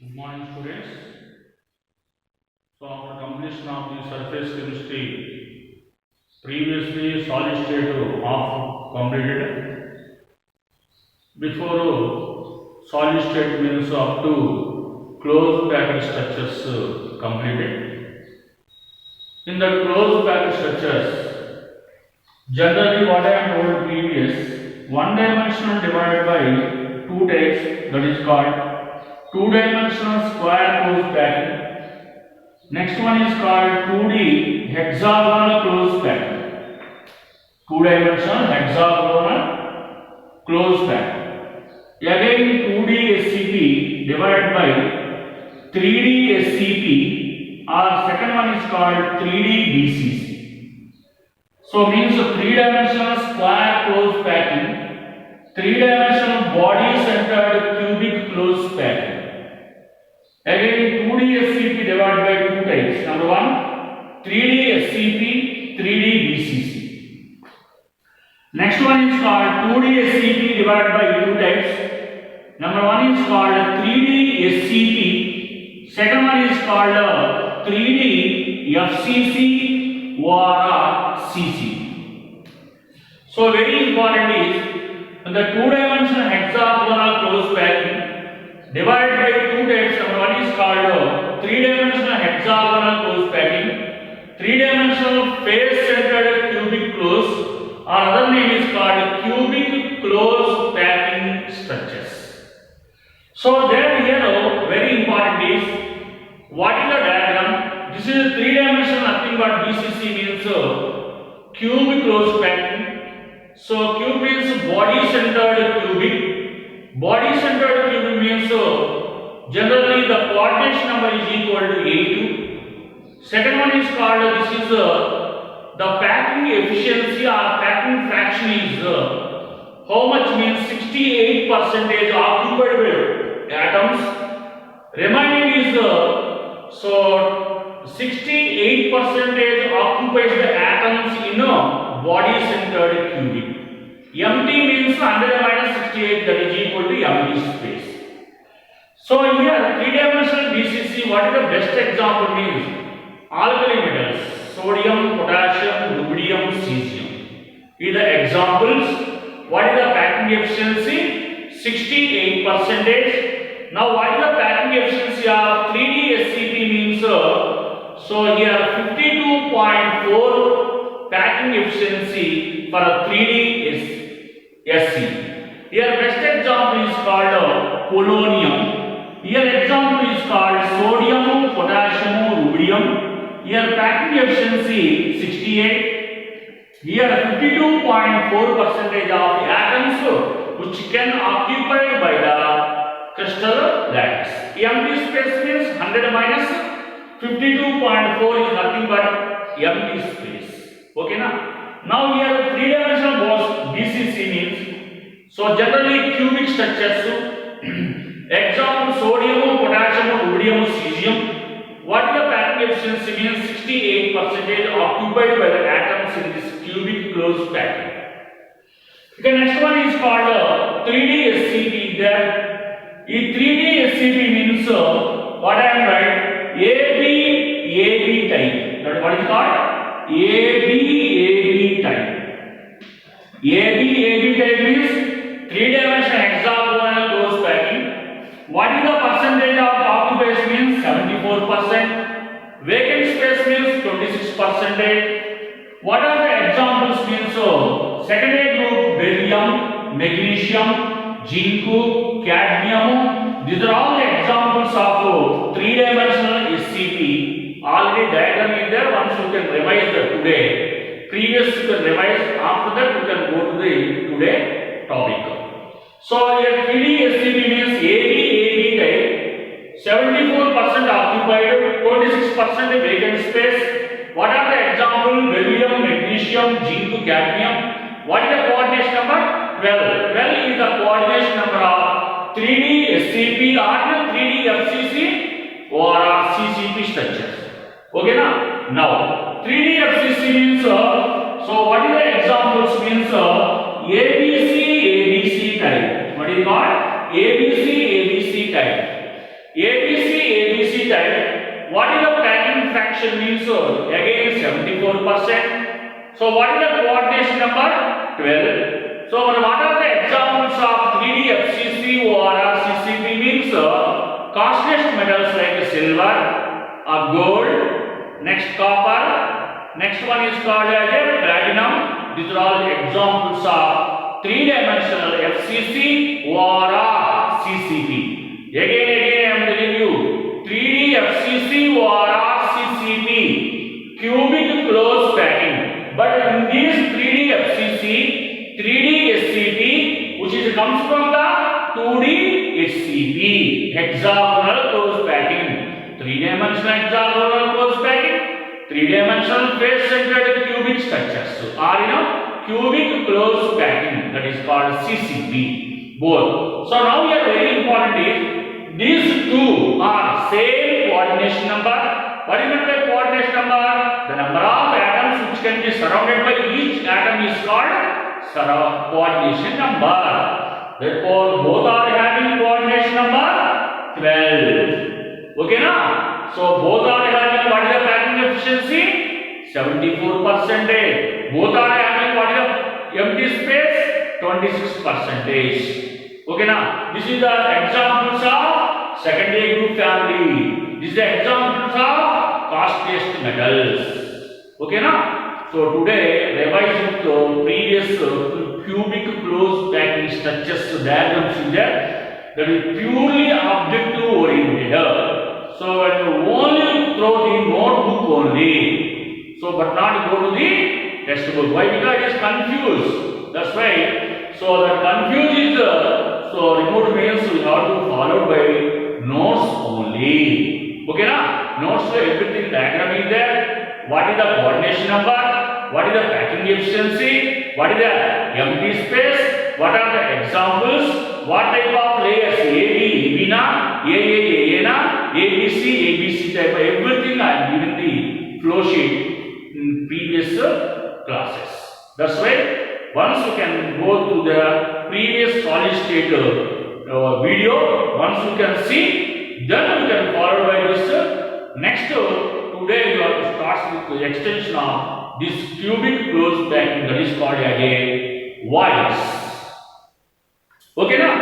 Good morning, students. So, after completion of the surface chemistry, previously solid state half completed. Before solid state means up to closed packed structures completed. In the closed packed structures, generally what I am told previous, one dimensional divided by two types, that is called two-dimensional square closed pattern. Next one is called 2D hexagonal closed pattern. Two-dimensional hexagonal closed pattern. Again 2D SCP divided by 3D SCP, or second one is called 3D BCC. So means a three-dimensional square closed pattern, three-dimensional body-centered cubic closed pattern. Again 2D SCP divided by two types. Number one, 3D SCP, 3D BCC. Next one is called 2D SCP divided by two types. Number one is called 3D SCP. Second one is called 3D FCC or CC. So very important is the two-dimensional hexagonal closed pattern divided by two types. Number one is called three-dimensional hexagonal closed packing, three-dimensional face-centered cubic close, or other name is called cubic close packing structures. So there here very important is what is the diagram? This is three-dimensional, nothing but BCC means cube close packing. So cube means body-centered cubic. Body-centered cubic means generally the coordination number is equal to A2. Second one is called, this is the packing efficiency or packing fraction is how much means 68% occupied by atoms. Remaining is so 68% occupies the atoms in a body-centered cubic. Empty means 100 minus 68, that is equal to empty space. So here three-dimensional BCC, what is the best example means alkali metals, sodium, potassium, rubidium, cesium. These are examples. What is the packing efficiency? 68%. Now what is the packing efficiency of 3D SCP means so here 52.4 packing efficiency for a 3D SC. Here best example is called polonium. Here example is called sodium, potassium, rubidium. Here packing efficiency 68. Here 52.4% of atoms which can occupied by the crystal lattice. Empty space means 100 minus 52.4 is nothing but empty space. Okay na? Now here three-dimensional box BCC means so generally cubic structures. Example sodium, potassium, rubidium, cesium. What is the packing efficiency means 68% occupied by the atoms in this cubic closed pattern. The next one is called 3D SCP. There, in 3D SCP means what I am writing AB type. That what is called AB type. AB type means three-dimensional hexagonal closed packing. What is the percentage of occupies means 74%. Vacant space means 26%. What are the examples means secondary group beryllium, magnesium, zinc, cadmium. These are all the examples of three-dimensional SCP. Already diagram is there. Once you can revise the today. Previous you can revise. After that you can go to the today topic. So here 3D SCP means AB type, 74% occupied, 26% vacant space. What are the examples? Beryllium, magnesium, zinc, cadmium. What is the coordination number? 12. 12 is the coordination number of 3D SCP or 3D FCC or CCP structures. Okay na? Now 3D FCC means so what is the examples means ABC type. What is called ABC type. ABC type. What is the packing fraction means? Again 74%. So what is the coordination number? 12. So what are the examples of 3D FCC or CCP means? Costliest metals like silver, gold, next copper, next one is called as platinum. These are all examples of 3-dimensional FCC or CCP. Again I am telling you 3D FCC or CCP, cubic close packing. But in this 3D FCC, 3D SCP, which is comes from the 2D SCP, hexagonal close packing. 3-dimensional hexagonal close packing, 3-dimensional face-centered cubic structures are cubic close packing, that is called CCP. Both. So now here very important is these two are same coordination number. What is meant by coordination number? The number of atoms which can be surrounded by each atom is called coordination number. Therefore, both are having coordination number 12. Okay, na? So both are having what is the packing efficiency? 74%. Both are having what is the empty space? 26%. Okay, now this is the examples of secondary group family. This is the examples of costliest metals. Okay, now so today revise with the previous cubic close packing structures diagrams is there. That is purely objective oriented. So when you only throw the notebook only. So but not go to the textbook. Why? Because it is confused. That's why. So that confused is so remote means we have to follow by notes only. Okay, na? Notes so everything diagram is there. What is the coordination number? What is the packing efficiency? What is the empty space? What are the examples? What type of layers? AB na, AA na, ABC type. Everything I am giving the flow sheet in previous classes. That's why. Once you can go to the previous solid state video, once you can see, then you can follow by this. Next, today you have to start with the extension of this cubic close packing, that is called again voice. Okay, now?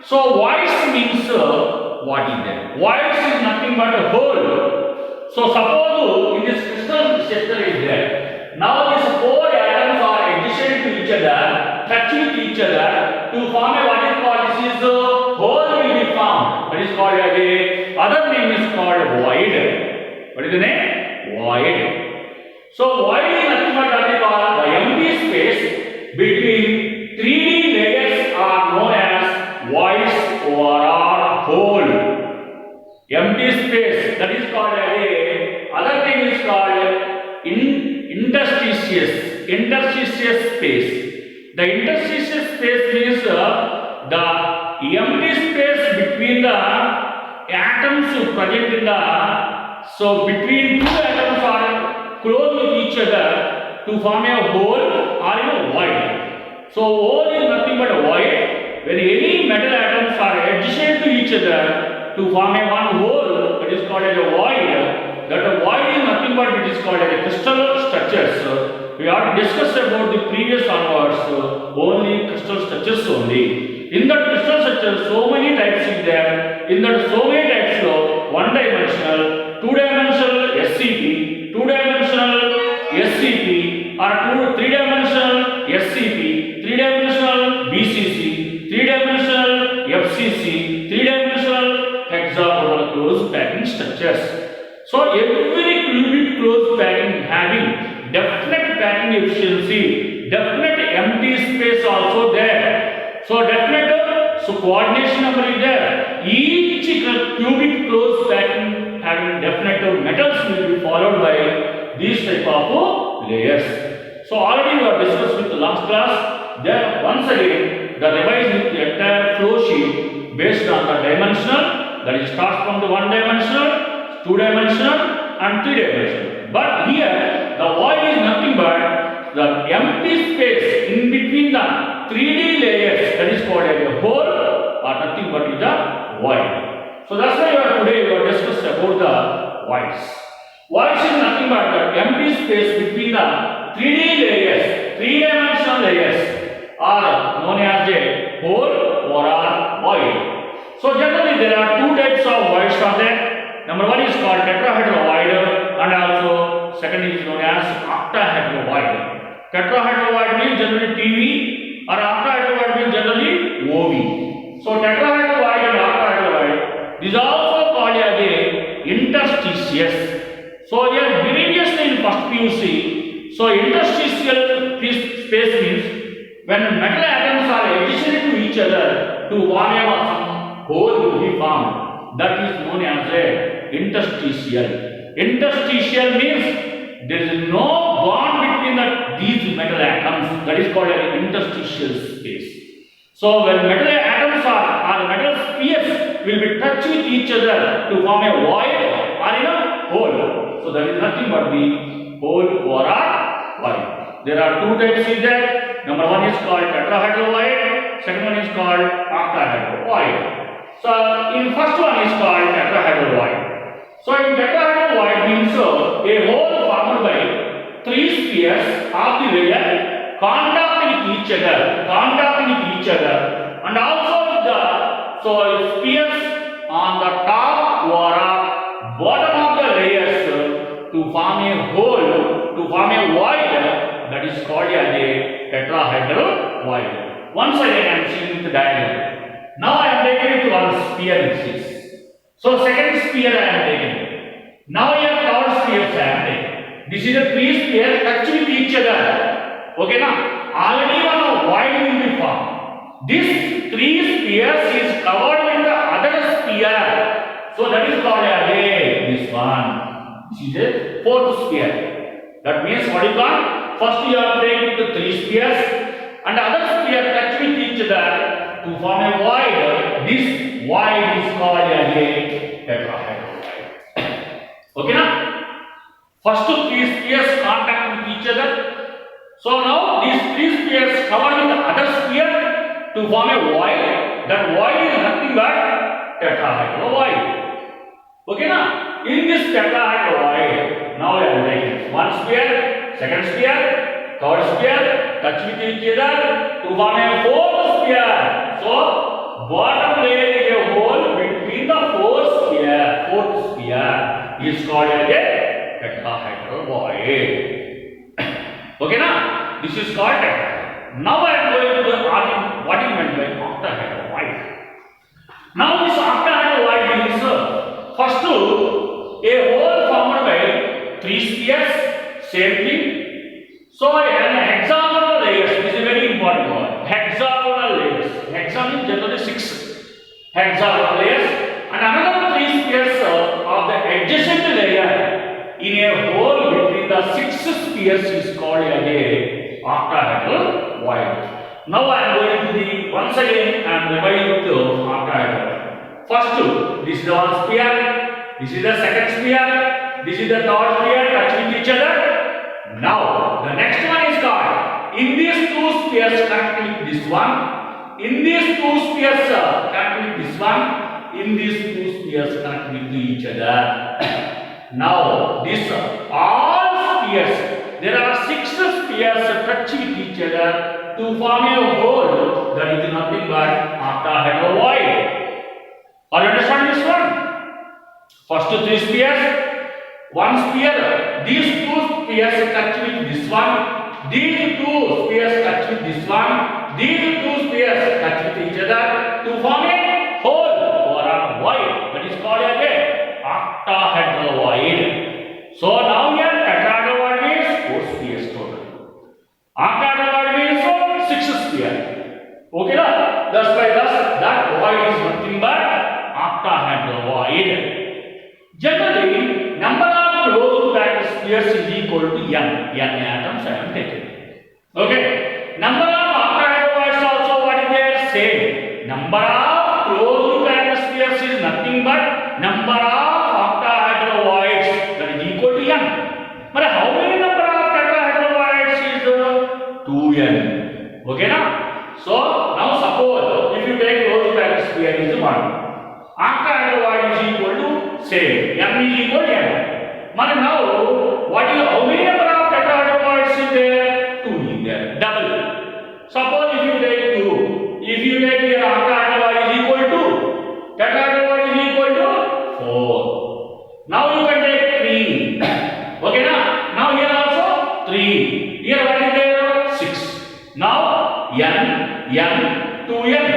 So voice means what is that? Voice is nothing but a hole. So suppose in this crystal sector is there. Now these four atoms are adjacent to each other, touch with each other to form a what is called this is hole will be formed. That is called a other name is called void. What is the name? Void. So void is nothing but what is called the empty space between 3D layers are known as voids or hole. Empty space, that is called a other thing is called interstitious space. The interstitious space means the empty space between the atoms present in the, so between two atoms are close with each other to form a hole or a void. So hole is nothing but a void. When any metal atoms are adjacent to each other to form a one hole, that is called as a void. That void is nothing but it is called as a crystal structures. We have to discuss about the previous onwards only crystal structures only. In that crystal structure, so many types is there. In that so many types of one-dimensional, two-dimensional SCP, two-dimensional SCP, or three-dimensional SCP, three-dimensional BCC, three-dimensional FCC, three-dimensional hexagonal closed packing structures. So every cubic closed packing having definite packing efficiency, definite empty space also there. So definite coordination number is there. Each cubic closed packing having definite metals will be followed by these type of layers. So already we have discussed with the last class. Then once again the revise with the entire flow sheet based on the dimensional, that is starts from the one dimensional, two-dimensional and three-dimensional. But here the void is nothing but the empty space in between the 3D layers, that is called as a hole or nothing but is the void. So that's why today we have discussed about the voids. Voids is nothing but the empty space between the 3D layers, three-dimensional layers are known as a hole or a void. So generally there are two types of voids are there. Number one is called tetrahedral void and also second is known as octahedral void. Tetrahedral void means generally TV or octahedral void means generally OV. So tetrahedral void and octahedral void is also called as a interstitious. So here previously in first PUC, so interstitial space means when metal atoms are adjacent to each other to form some hole will be formed. That is known as a interstitial. Interstitial means there is no bond between these metal atoms. That is called an interstitial space. So when metal atoms or metal spheres will be touched with each other to form a void or in a hole. So that is nothing but the hole or a void. There are two types in that. Number one is called tetrahedral void. Second one is called octahedral void. So in first one is called tetrahedral void. So in tetrahedral void means a hole formed by three spheres of the layer contact with each other, and also the spheres on the top or bottom of the layers to form a hole, to form a void, that is called as a tetrahedral void. Once again I am seeing the diagram. Now I am taking it to one sphere exists. So second sphere I am taking. Now here third sphere I am taking. This is a three sphere touch with each other. Okay now? Already one void will be formed. This three spheres is covered with the other sphere. So that is called as this one. This is a fourth sphere. That means what is called? First you are taking the three spheres and other sphere touch with each other to form a void. This void is called as a tetrahedral void. Okay now? First three spheres contact with each other. So now these three spheres covered with the other sphere to form a void. That void is nothing but tetrahedral void. Okay now? In this tetrahedral void, now I am taking one sphere, second sphere, third sphere, touch with each other to form a fourth sphere. So bottom layer is a hole between the fourth sphere is called as a tetrahedral void. Okay now? This is called tetrahedral. Now I am going to the what is meant by octahedral void. Now this octahedral void means first a hole formed by three spheres, same thing. So an hexagonal layers, this is a very important word. Hexagonal layers. Hexa means generally 6 hexagonal layers, and another three spheres of the adjacent layer in a hole between the 6 spheres is called as a octahedral void. Now I am going to the once again I am revising the octahedral. First, this is the one sphere. This is the second sphere. This is the third sphere touch with each other. Now the next one is called. In these two spheres connect with this one. In these two spheres connect with this one. In these two spheres connect with each other. Now this all spheres. There are 6 spheres touch with each other to form a hole. That is nothing but octahedral void. Are you understand this one? First 3 spheres, one sphere, these 2 spheres touch with this one, these 2 spheres touch with this one, these 2 spheres touch with each other to form a hole or a void. That is called as a octahedral void. So now here tetrahedral void means 4 spheres total. Octahedral void means 6 spheres. Okay, that's why that void is nothing but octahedral void. Generally, number of closed packed spheres is equal to n. N atoms I am taking. Okay. Number of octahedral voids also what is there? Same. Number of closed packed spheres is nothing but number of octahedral voids, that is equal to n. But how many number of tetrahedral voids is 2n. Okay now? So now suppose if you take closed packed sphere is 1. Octahedral tetrahedroid is equal to same. M is equal to N. But now, what is how many number of tetrahedroids is there? 2 is there. Double. Suppose if you take 2, if you take here octahedroid is equal to, tetrahedroid is equal to 4. Now you can take 3. Okay, now here also 3. Here what is there? 6. Now N, 2N.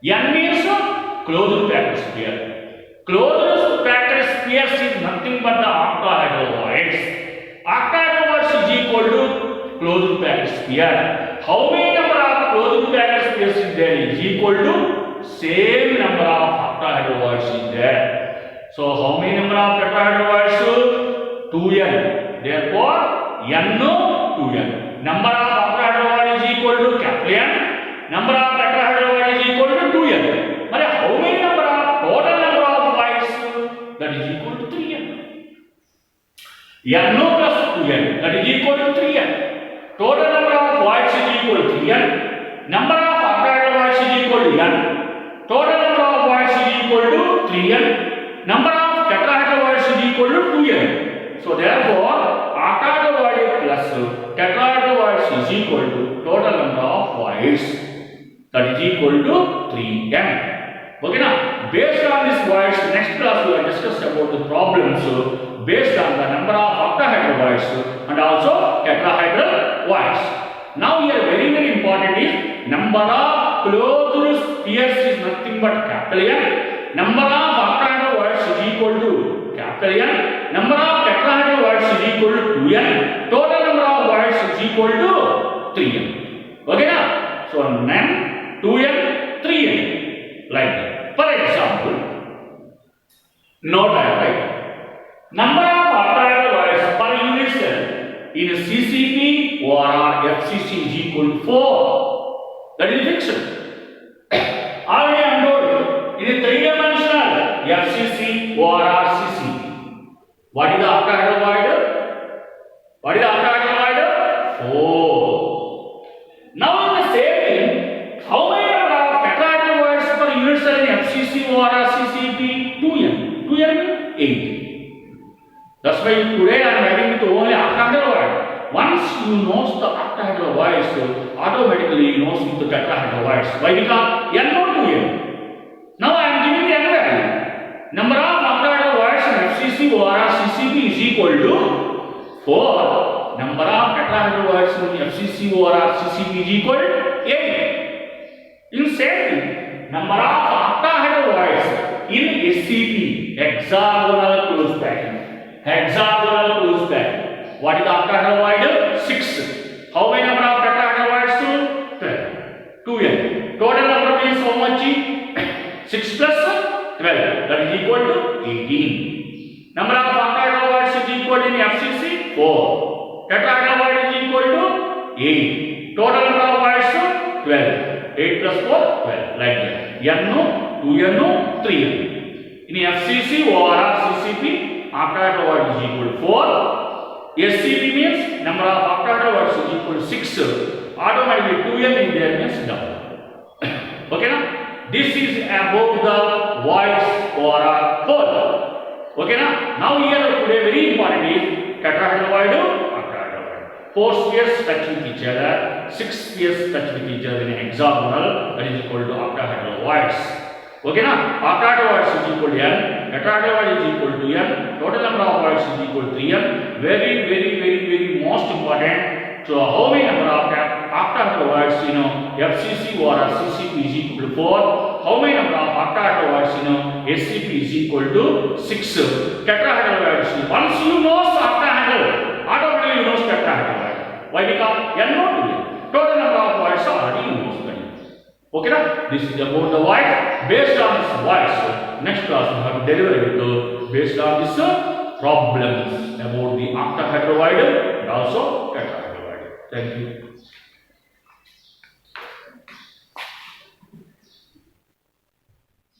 N means closed packed sphere. Closed packed spheres is nothing but the octahedroids. Octahedroids is equal to closed packed sphere. How many number of closed packed spheres is there? Is equal to same number of octahedroids is there. So how many number of tetrahedroids? 2N. Therefore N 2N. Number of octahedroid is equal to capital N. Number of tetrahedroid is equal to 2N. But how many number of total number of voids? That is equal to 3N. N plus 2N, that is equal to 3N. Total number of voids is equal to 3N. Number of octahedroids is equal to N. Total number of voids is equal to 3N. Number of tetrahedroids is equal to 2N. So therefore, octahedroid plus tetrahedroids is equal to total number of voids, that is equal to 3N. Okay, now based on this voids, next class we will discuss about the problems based on the number of octahedroids and also tetrahedroids. Now here very important is number of closed spheres is nothing but capital N. Number of octahedroids is equal to capital N. Number of tetrahedroids is equal to 2N. Total number of voids is equal to 3N. Okay, now so N, 2N, 3N, like that. For example, note I write number of octahedroids per unit cell in CCP or FCC is equal to 4. That is fixed. Already I am told in a 3-dimensional FCC or CCP. What is the octahedroid? What is the octahedroid? 4. Now in the same thing, how many number of tetrahedroids per unit cell in FCC or CCP? 2N. 2N means 8. That's why today I am writing with only octahedroid. Once you know the octahedroids, automatically you know the tetrahedroids. Why? Because N not 2N. Now I am giving the N value. Number of octahedroids in FCC or CCP is equal to 4. Number of tetrahedroids in FCC or CCP is equal to 8. In same thing, number of octahedroids in SCP, hexagonal closed pattern. Hexagonal closed pattern. What is the octahedroid? 6. How many number of tetrahedroids? 12. 2N. Total number is how much? 6 plus 12. That is equal to 18. Number of octahedroids is equal in FCC? 4. Tetrahedroid is equal to 8. Total number of voids 12. 8 plus 4, 12. Like that. N, 2N, 3N. In FCC or CCP, octahedroid is equal to 4. SCP means number of octahedroids is equal to 6. Automatically 2N in there means double. Okay, now this is about the voids or whole. Okay, now here today very important is tetrahedroid, octahedroid. 4 spheres touch with each other, 6 spheres touch with each other in hexagonal, that is equal to octahedroids. Okay, now octahedroids is equal to N, tetrahedroid is equal to N, total number of voids is equal to 3N. Very most important. So how many number of octahedroids FCC or CCP is equal to 4. How many number of octahedroids SCP is equal to 6. Tetrahedroids. Once you know octahedral, automatically you know tetrahedroid. Why? Because N not 2N. Total number of voids already you know. Okay, now this is about the void. Based on this voids, next class we have to deliver it based on this problems about the octahedroid and also tetrahedroid. Thank you.